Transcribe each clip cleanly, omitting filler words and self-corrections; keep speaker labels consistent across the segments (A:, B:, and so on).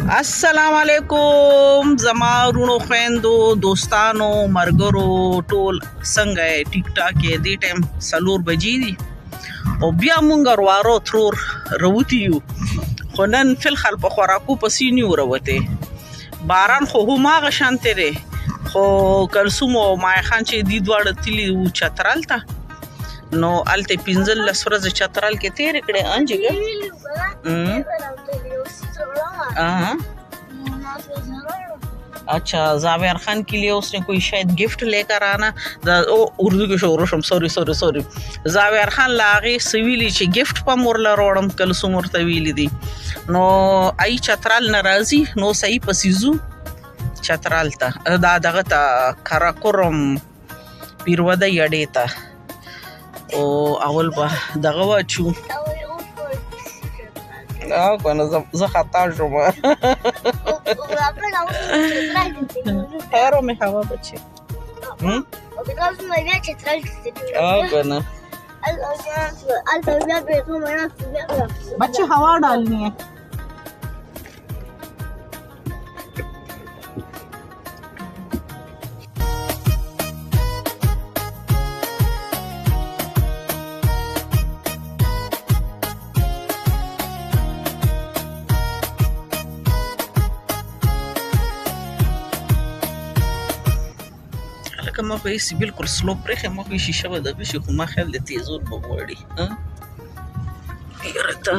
A: السلام علیکم زما رونو خويندو دوستانو مرګرو ټول څنګه ټیک ټاک یې دې ټیم 4 بجې دي او بیا مونږ وروارو ترور روتی یو خو نن فل خل په خوراکو پسې نیو وروته باران خو هما غشانته دی خو کلسوم او مای خان چې دی دواړه تلی او چترال ته نو الته پینځل لسرز چترال کې تیر کړي انجګه अच्छा जावेर खान के लिए उसने कोई शायद गिफ्ट लेकर आना उर्दू के शोर सॉरी जावेर खान लागे सिविली ची गिफ्ट पा मोरला रोडम कल सुमर तवीली दी नो आई चतराल नाराजी नो सही पसीजू चतराल ता दादा कराकुरम पिरवदा यडेता ओ अवल बा दगवा चू کنه زه خطا شوم هرو می هوا بچه کنه بچه हवा डालनी है ما په سی بالکل سلو پرخه ما په شیشه و دغه شي خو ما خیال د تیزور بغوړي ها یرته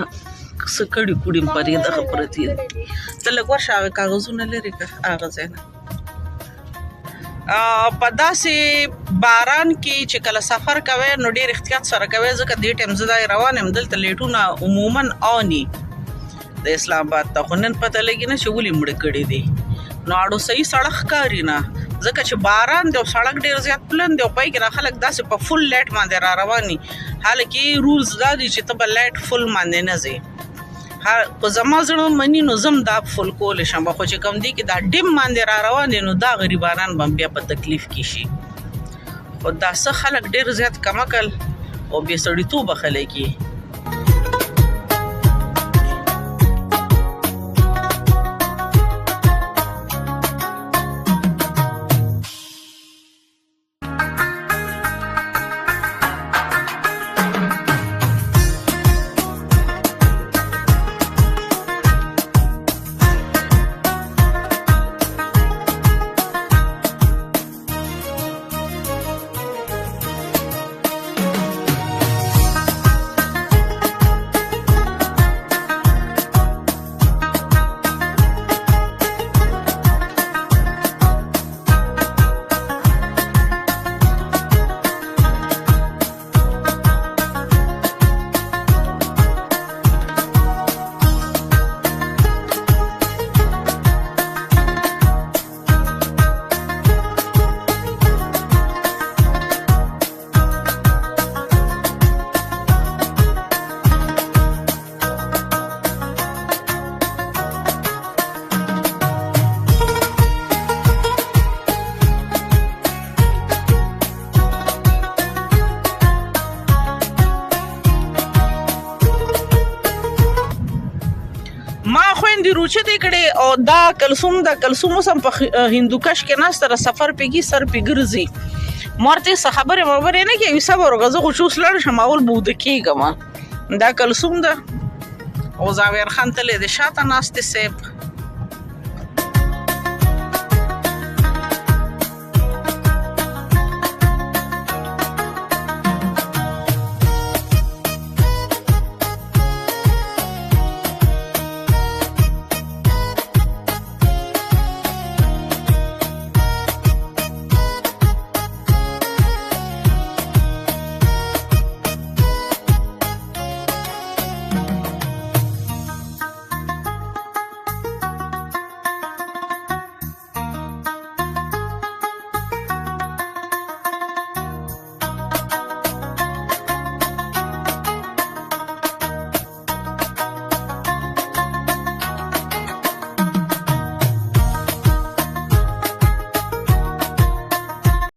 A: سکړی کوډیم پرې د خبرتي ته لګور شاوه کاغذونه لري که هغه زنه په داسې باران کې چې کله سفر کوي نو ډېر احتیاط سره کوي ځکه دې ټیم زه روانم دلته لیټونه عموما اوني د اسلام آباد ته خو نن پته لګی نه چې ولې مړ کړي دي نو اړو صحیح سړک کاری نه ځکه چې باران دی او سړک ډیر زیات پلن دی او پای کې خلک داسې په فل لایټ باندې را رواني حالکه رولز دا دي چې ته په لایټ فل باندې نه ځي په زما زړه منی نو زم دا فل کول شم خو چې کم دی کې دا ډیم باندې را روان نو دا غریبانان بم بیا په تکلیف کې شي خو دا څه خلک ډیر زیات کمکل او به سړی تو بخلې کې روچه دې کړي او دا کلسوم سم په هندوکش کې ناس تر سفر پیږي سر پیګرزي مرته خبره نه کوي صبر غزه خو شوس لړ شماول بود کېګما دا کلسوم دا او زاویر خان ته له شاته ناس ته سیب